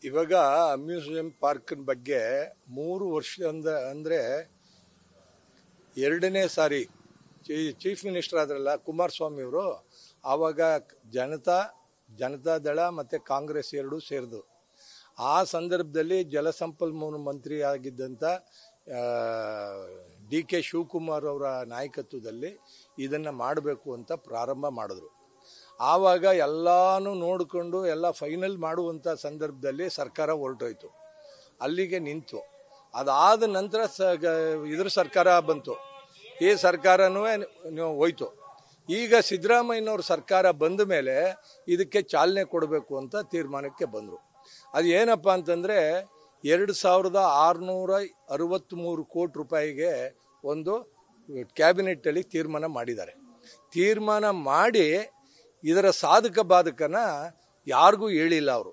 ಇವಾಗ amusement park ಬಗ್ಗೆ 3 ವರ್ಷದಿಂದ ಅಂದರೆ ಎರಡನೇ ಸಾರಿ ಚೀಫ್ ಮಿನಿಸ್ಟರ್ ಆದ್ರಲ್ಲ ಕುಮಾರಸ್ವಾಮಿ ಅವರು, ಆವಾಗ ಜನತಾದಳ ಮತ್ತು ಕಾಂಗ್ರೆಸ್ ಎರಡೂ ಸೇರಿದು. ಆ ಸಂದರ್ಭದಲ್ಲಿ ಜಲಸಂಪನ್ಮೂಲ ಮಂತ್ರಿ ಆಗಿದ್ದಂಥ DK ಶಿವಕುಮಾರ್ ಅವರ ನಾಯಕತ್ವದಲ್ಲಿ ಇದನ್ನು ಮಾಡಬೇಕು ಅಂತ ಪ್ರಾರಂಭ ಮಾಡಿದ್ರು. ಆವಾಗ ಎಲ್ಲನೂ ನೋಡಿಕೊಂಡು ಎಲ್ಲ ಫೈನಲ್ ಮಾಡುವಂಥ ಸಂದರ್ಭದಲ್ಲಿ ಸರ್ಕಾರ ಹೊರಟೋಯ್ತು, ಅಲ್ಲಿಗೆ ನಿಂತು. ಅದಾದ ನಂತರ ಇದ್ರ ಸರ್ಕಾರ ಬಂತು, ಈ ಸರ್ಕಾರನೂ ಹೋಯ್ತು. ಈಗ ಸಿದ್ದರಾಮಯ್ಯನವ್ರ ಸರ್ಕಾರ ಬಂದ ಮೇಲೆ ಇದಕ್ಕೆ ಚಾಲನೆ ಕೊಡಬೇಕು ಅಂತ ತೀರ್ಮಾನಕ್ಕೆ ಬಂದರು. ಅದು ಏನಪ್ಪ ಅಂತಂದರೆ 2663 ಕೋಟಿ ರೂಪಾಯಿಗೆ ಒಂದು ಕ್ಯಾಬಿನೆಟ್ಟಲ್ಲಿ ತೀರ್ಮಾನ ಮಾಡಿದ್ದಾರೆ. ತೀರ್ಮಾನ ಮಾಡಿ ಇದರ ಸಾಧಕ ಬಾಧಕನ ಯಾರಿಗೂ ಹೇಳಿಲ್ಲ ಅವರು.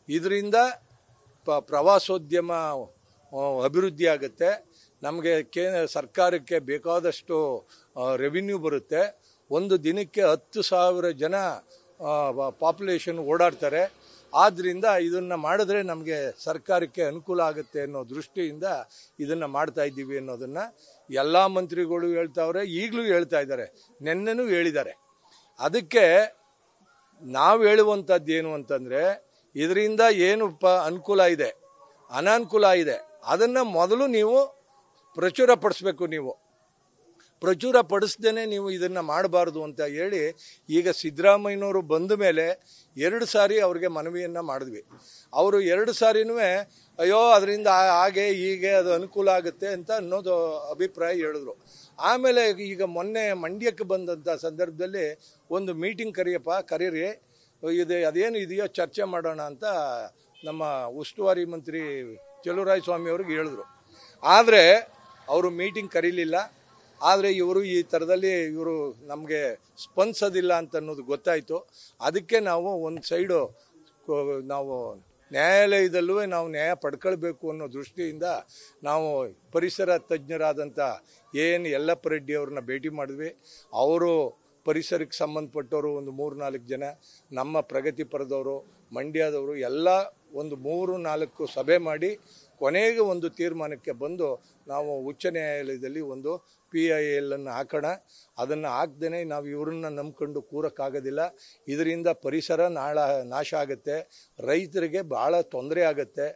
ಇದರಿಂದ ಪ್ರವಾಸೋದ್ಯಮ ಅಭಿವೃದ್ಧಿ ಆಗುತ್ತೆ, ನಮಗೆ ಸರ್ಕಾರಕ್ಕೆ ಬೇಕಾದಷ್ಟು ರೆವಿನ್ಯೂ ಬರುತ್ತೆ. ಒಂದು ದಿನಕ್ಕೆ 10,000 ಜನ ಪಾಪ್ಯುಲೇಷನ್ ಓಡಾಡ್ತಾರೆ. ಆದ್ದರಿಂದ ಇದನ್ನು ಮಾಡಿದ್ರೆ ನಮಗೆ ಸರ್ಕಾರಕ್ಕೆ ಅನುಕೂಲ ಆಗುತ್ತೆ ಅನ್ನೋ ದೃಷ್ಟಿಯಿಂದ ಇದನ್ನು ಮಾಡ್ತಾ ಇದ್ದೀವಿ ಅನ್ನೋದನ್ನು ಎಲ್ಲ ಮಂತ್ರಿಗಳು ಹೇಳ್ತಾವ್ರೆ, ಈಗಲೂ ಹೇಳ್ತಾ ಇದ್ದಾರೆ, ನೆನ್ನೆನೂ ಹೇಳಿದ್ದಾರೆ. ಅದಕ್ಕೆ ನಾವು ಹೇಳುವಂಥದ್ದು ಏನು ಅಂತಂದರೆ, ಇದರಿಂದ ಏನು ಅನುಕೂಲ ಇದೆ, ಅನಾನುಕೂಲ ಇದೆ, ಅದನ್ನು ಮೊದಲು ನೀವು ಪ್ರಚುರ ಪಡಿಸ್ಬೇಕು. ನೀವು ಪ್ರಚುರ ಪಡಿಸ್ದೇನೆ ನೀವು ಇದನ್ನು ಮಾಡಬಾರ್ದು ಅಂತ ಹೇಳಿ ಈಗ ಸಿದ್ದರಾಮಯ್ಯನವರು ಬಂದ ಮೇಲೆ 2 ಸಾರಿ ಅವ್ರಿಗೆ ಮನವಿಯನ್ನು ಮಾಡಿದ್ವಿ. ಅವರು 2 ಸಾರಿನೂ ಅಯ್ಯೋ ಅದರಿಂದ ಹಾಗೆ ಹೀಗೆ ಅದು ಅನುಕೂಲ ಆಗುತ್ತೆ ಅಂತ ಅನ್ನೋದು ಅಭಿಪ್ರಾಯ ಹೇಳಿದ್ರು. ಆಮೇಲೆ ಈಗ ಮೊನ್ನೆ ಮಂಡ್ಯಕ್ಕೆ ಬಂದಂಥ ಸಂದರ್ಭದಲ್ಲಿ ಒಂದು ಮೀಟಿಂಗ್ ಕರೀರಿ, ಅದೇನು ಇದೆಯೋ ಚರ್ಚೆ ಮಾಡೋಣ ಅಂತ ನಮ್ಮ ಉಸ್ತುವಾರಿ ಮಂತ್ರಿ ಚಲುವರಾಯಸ್ವಾಮಿ ಅವ್ರಿಗೆ ಹೇಳಿದ್ರು. ಆದರೆ ಅವರು ಮೀಟಿಂಗ್ ಕರೀಲಿಲ್ಲ. ಆದರೆ ಇವರು ಈ ಥರದಲ್ಲಿ ಇವರು ನಮಗೆ ಸ್ಪಂದಿಸೋದಿಲ್ಲ ಅಂತ ಅನ್ನೋದು ಗೊತ್ತಾಯಿತು. ಅದಕ್ಕೆ ನಾವು ಒಂದು ಸೈಡು ನಾವು ನ್ಯಾಯಾಲಯದಲ್ಲೂ ನಾವು ನ್ಯಾಯ ಪಡ್ಕೊಳ್ಬೇಕು ಅನ್ನೋ ದೃಷ್ಟಿಯಿಂದ ನಾವು ಪರಿಸರ ತಜ್ಞರಾದಂಥ ಯಲ್ಲಪ್ಪ ರೆಡ್ಡಿ ಅವ್ರನ್ನ ಭೇಟಿ ಮಾಡಿದ್ವಿ. ಅವರು ಪರಿಸರಕ್ಕೆ ಸಂಬಂಧಪಟ್ಟವರು ಒಂದು 3-4 ಜನ, ನಮ್ಮ ಪ್ರಗತಿಪರದವರು, ಮಂಡ್ಯದವರು ಎಲ್ಲ ಒಂದು 3-4 ಸಭೆ ಮಾಡಿ ಕೊನೆಗೆ ಒಂದು ತೀರ್ಮಾನಕ್ಕೆ ಬಂದು ನಾವು ಉಚ್ಚ ನ್ಯಾಯಾಲಯದಲ್ಲಿ ಒಂದು PIL ಅನ್ನು ಹಾಕೋಣ. ಅದನ್ನು ಹಾಕ್ದೇ ನಾವು ಇವ್ರನ್ನ ನಂಬ್ಕೊಂಡು ಕೂರಕ್ಕಾಗೋದಿಲ್ಲ. ಇದರಿಂದ ಪರಿಸರ ನಾಶ ಆಗುತ್ತೆ, ರೈತರಿಗೆ ಭಾಳ ತೊಂದರೆ ಆಗುತ್ತೆ,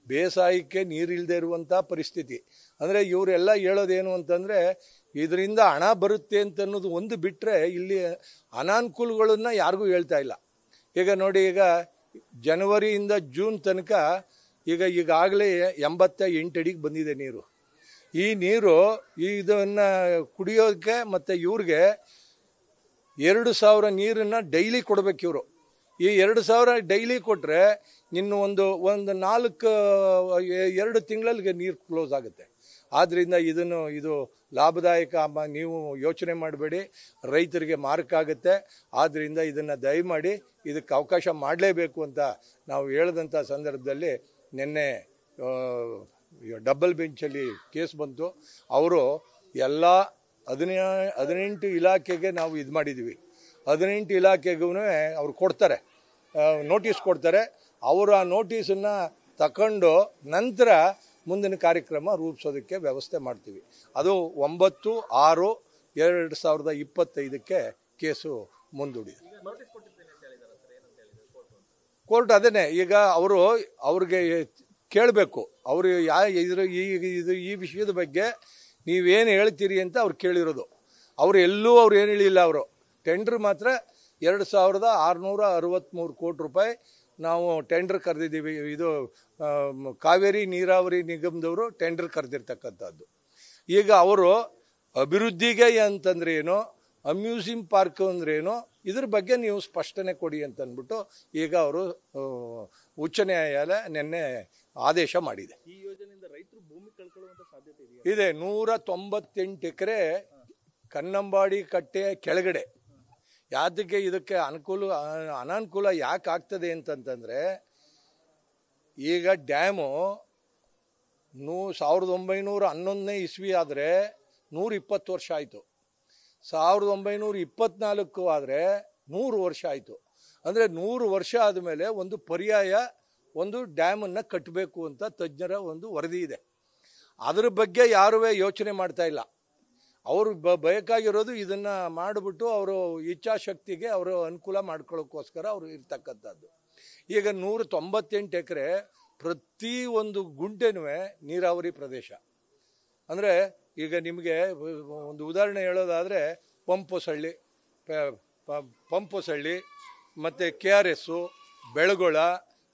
ಬೇಸಾಯಕ್ಕೆ ನೀರಿಲ್ಲದೆ ಇರುವಂಥ ಪರಿಸ್ಥಿತಿ. ಅಂದರೆ ಇವರೆಲ್ಲ ಹೇಳೋದೇನು ಅಂತಂದರೆ ಇದರಿಂದ ಹಣ ಬರುತ್ತೆ ಅಂತ ಅನ್ನೋದು ಒಂದು ಬಿಟ್ಟರೆ ಇಲ್ಲಿ ಅನಾನುಕೂಲಗಳನ್ನು ಯಾರಿಗೂ ಹೇಳ್ತಾ ಇಲ್ಲ. ಈಗ ನೋಡಿ, ಈಗ ಜನವರಿಯಿಂದ ಜೂನ್ ತನಕ ಈಗಾಗಲೇ 88 ಅಡಿಗೆ ಬಂದಿದೆ ನೀರು. ಈ ನೀರು ಇದನ್ನು ಕುಡಿಯೋಕ್ಕೆ ಮತ್ತು ಇವ್ರಿಗೆ 2,000 ನೀರನ್ನು ಡೈಲಿ ಕೊಡಬೇಕು ಇವರು. ಈ 2,000 ಡೈಲಿ ಕೊಟ್ಟರೆ ಇನ್ನು ಒಂದು 2 ತಿಂಗಳಲ್ಲಿ ನೀರು ಕ್ಲೋಸ್ ಆಗುತ್ತೆ. ಆದ್ದರಿಂದ ಇದು ಲಾಭದಾಯಕ, ನೀವು ಯೋಚನೆ ಮಾಡಬೇಡಿ, ರೈತರಿಗೆ ಮಾರಕ ಆಗುತ್ತೆ. ಆದ್ದರಿಂದ ಇದನ್ನು ದಯಮಾಡಿ ಇದಕ್ಕೆ ಅವಕಾಶ ಮಾಡಲೇಬೇಕು ಅಂತ ನಾವು ಹೇಳಿದಂಥ ಸಂದರ್ಭದಲ್ಲಿ ನಿನ್ನೆ ಡಬಲ್ ಬೆಂಚಲ್ಲಿ ಕೇಸ್ ಬಂತು. ಅವರು ಎಲ್ಲ 18 ಇಲಾಖೆಗೆ ನಾವು ಇದು ಮಾಡಿದ್ದೀವಿ. 18 ಇಲಾಖೆಗೂ ಅವ್ರು ಕೊಡ್ತಾರೆ, ನೋಟಿಸ್ ಕೊಡ್ತಾರೆ. ಅವರು ಆ ನೋಟಿಸನ್ನು ತಗೊಂಡು ನಂತರ ಮುಂದಿನ ಕಾರ್ಯಕ್ರಮ ರೂಪಿಸೋದಕ್ಕೆ ವ್ಯವಸ್ಥೆ ಮಾಡ್ತೀವಿ. ಅದು 9/6/2025 ಕೇಸು ಮುಂದೂಡಿದೆ. ಕೋರ್ಟ್ ಅದನ್ನೇ ಈಗ ಅವ್ರಿಗೆ ಕೇಳಬೇಕು, ಅವರು ಈ ವಿಷಯದ ಬಗ್ಗೆ ನೀವೇನು ಹೇಳ್ತೀರಿ ಅಂತ ಅವ್ರು ಕೇಳಿರೋದು. ಅವ್ರು ಏನು ಹೇಳಿಲ್ಲ. ಅವರು ಟೆಂಡರ್ ಮಾತ್ರ 2663 ಕೋಟಿ ರೂಪಾಯಿ ನಾವು ಟೆಂಡರ್ ಕರೆದಿದ್ದೀವಿ. ಇದು ಕಾವೇರಿ ನೀರಾವರಿ ನಿಗಮದವರು ಟೆಂಡರ್ ಕರೆದಿರ್ತಕ್ಕಂಥದ್ದು. ಈಗ ಅವರು ಅಭಿವೃದ್ಧಿಗೆ ಅಂತಂದ್ರೆ ಏನು, ಅಮ್ಯೂಸಿಂಗ್ ಪಾರ್ಕ್ ಅಂದ್ರೆ ಏನು, ಇದ್ರ ಬಗ್ಗೆ ನೀವು ಸ್ಪಷ್ಟನೆ ಕೊಡಿ ಅಂತ ಅಂದ್ಬಿಟ್ಟು ಈಗ ಅವರು ಉಚ್ಚ ನ್ಯಾಯಾಲಯ ನಿನ್ನೆ ಆದೇಶ ಮಾಡಿದೆ. ಈ ಯೋಜನೆಯಿಂದ ರೈತರು ಭೂಮಿ ಕಳ್ಕೊಳ್ಳುವಂತ ಸಾಧ್ಯತೆ ಇದೆ. 198 ಎಕರೆ ಕನ್ನಂಬಾಡಿ ಕಟ್ಟೆಯ ಕೆಳಗಡೆ. ಯಾತಕ್ಕೆ ಇದಕ್ಕೆ ಅನಾನುಕೂಲ ಯಾಕೆ ಆಗ್ತದೆ ಅಂತಂತಂದರೆ, ಈಗ ಡ್ಯಾಮು 1911ನೇ ಇಸ್ವಿ ಆದರೆ 120 ವರ್ಷ ಆಯಿತು. 1924 ಆದರೆ 100 ವರ್ಷ ಆಯಿತು. ಅಂದರೆ 100 ವರ್ಷ ಆದಮೇಲೆ ಒಂದು ಪರ್ಯಾಯ ಒಂದು ಡ್ಯಾಮನ್ನು ಕಟ್ಟಬೇಕು ಅಂತ ತಜ್ಞರ ಒಂದು ವರದಿ ಇದೆ. ಅದರ ಬಗ್ಗೆ ಯಾರೂ ಯೋಚನೆ ಮಾಡ್ತಾ ಇಲ್ಲ. ಅವರು ಬೇಕಾಗಿರೋದು ಇದನ್ನು ಮಾಡಿಬಿಟ್ಟು ಅವರು ಇಚ್ಛಾಶಕ್ತಿಗೆ ಅವರು ಅನುಕೂಲ ಮಾಡ್ಕೊಳ್ಳೋಕ್ಕೋಸ್ಕರ ಅವರು ಇರ್ತಕ್ಕಂಥದ್ದು. ಈಗ 198 ಎಕರೆ ಪ್ರತಿ ಒಂದು ಗುಂಟೆನೂ ನೀರಾವರಿ ಪ್ರದೇಶ. ಅಂದರೆ ಈಗ ನಿಮಗೆ ಒಂದು ಉದಾಹರಣೆ ಹೇಳೋದಾದರೆ ಪಂಪೊಸಳ್ಳಿ ಮತ್ತು KRS, ಬೆಳಗೊಳ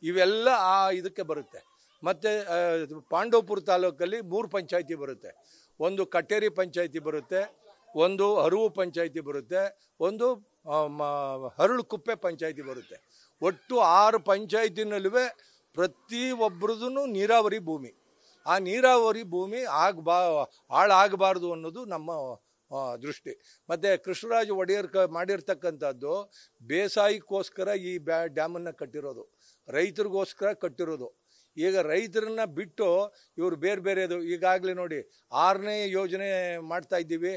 ಇವೆಲ್ಲ ಆ ಇದಕ್ಕೆ ಬರುತ್ತೆ. ಮತ್ತು ಪಾಂಡವಪುರ ತಾಲೂಕಲ್ಲಿ 3 ಪಂಚಾಯಿತಿ ಬರುತ್ತೆ. ಒಂದು ಕಟ್ಟೇರಿ ಪಂಚಾಯಿತಿ ಬರುತ್ತೆ, ಒಂದು ಹರುವು ಪಂಚಾಯಿತಿ ಬರುತ್ತೆ, ಒಂದು ಹರಳುಕುಪ್ಪೆ ಪಂಚಾಯಿತಿ ಬರುತ್ತೆ. ಒಟ್ಟು 6 ಪಂಚಾಯಿತಿನಲ್ಲೂ ಪ್ರತಿ ಒಬ್ಬರದೂ ನೀರಾವರಿ ಭೂಮಿ. ಆ ನೀರಾವರಿ ಭೂಮಿ ಹಾಳಾಗಬಾರ್ದು ಅನ್ನೋದು ನಮ್ಮ ದೃಷ್ಟಿ. ಮತ್ತು ಕೃಷ್ಣರಾಜ ಒಡೆಯರ್ ಮಾಡಿರ್ತಕ್ಕಂಥದ್ದು ಬೇಸಾಯಕ್ಕೋಸ್ಕರ ಈ ಡ್ಯಾಮನ್ನು ಕಟ್ಟಿರೋದು, ರೈತರಿಗೋಸ್ಕರ ಕಟ್ಟಿರೋದು. ಈಗ ರೈತರನ್ನ ಬಿಟ್ಟು ಇವರು ಬೇರೆದು ಈಗಾಗಲೇ ನೋಡಿ 6ನೇ ಯೋಜನೆ ಮಾಡ್ತಾ ಇದ್ದೀವಿ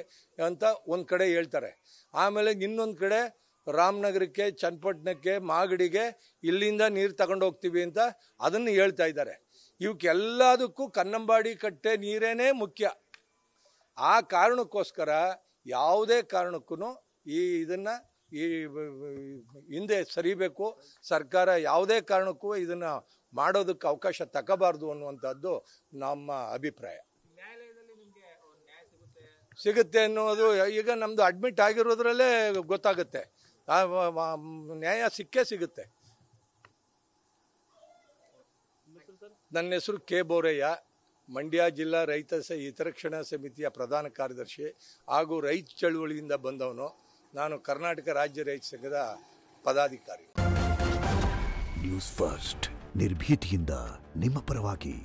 ಅಂತ ಒಂದು ಕಡೆ ಹೇಳ್ತಾರೆ. ಆಮೇಲೆ ಇನ್ನೊಂದು ಕಡೆ ರಾಮನಗರಕ್ಕೆ, ಚನ್ನಪಟ್ಟಣಕ್ಕೆ, ಮಾಗಡಿಗೆ ಇಲ್ಲಿಂದ ನೀರು ತಗೊಂಡು ಹೋಗ್ತೀವಿ ಅಂತ ಅದನ್ನು ಹೇಳ್ತಾ ಇದ್ದಾರೆ. ಇವಕ್ಕೆಲ್ಲದಕ್ಕೂ ಕನ್ನಂಬಾಡಿ ಕಟ್ಟೆ ನೀರೇನೇ ಮುಖ್ಯ. ಆ ಕಾರಣಕ್ಕೋಸ್ಕರ ಯಾವುದೇ ಕಾರಣಕ್ಕೂ ಇದನ್ನು ಹಿಂದೆ ಸರಿಬೇಕು. ಸರ್ಕಾರ ಯಾವುದೇ ಕಾರಣಕ್ಕೂ ಇದನ್ನು ಮಾಡೋದಕ್ಕೆ ಅವಕಾಶ ತಗೋಬಾರ್ದು ಅನ್ನುವಂಥದ್ದು ನಮ್ಮ ಅಭಿಪ್ರಾಯ. ಸಿಗುತ್ತೆ ಅನ್ನೋದು ಈಗ ನಮ್ಮದು ಅಡ್ಮಿಟ್ ಆಗಿರೋದ್ರಲ್ಲೇ ಗೊತ್ತಾಗುತ್ತೆ. ನ್ಯಾಯ ಸಿಗುತ್ತೆ. ನನ್ನ ಹೆಸರು ಕೆ ಬೋರಯ್ಯ, ಮಂಡ್ಯ ಜಿಲ್ಲಾ ರೈತ ಹಿತರಕ್ಷಣಾ ಸಮಿತಿಯ ಪ್ರಧಾನ ಕಾರ್ಯದರ್ಶಿ ಹಾಗೂ ರೈತ ಚಳುವಳಿಯಿಂದ ಬಂದವನು. ನಾನು ಕರ್ನಾಟಕ ರಾಜ್ಯ ರೈತ ಸಂಘದ ಪದಾಧಿಕಾರಿ. ನ್ಯೂಸ್ ಫಸ್ಟ್, ನಿರ್ಭೀತಿಯಿಂದ ನಿಮ್ಮ ಪರವಾಗಿ.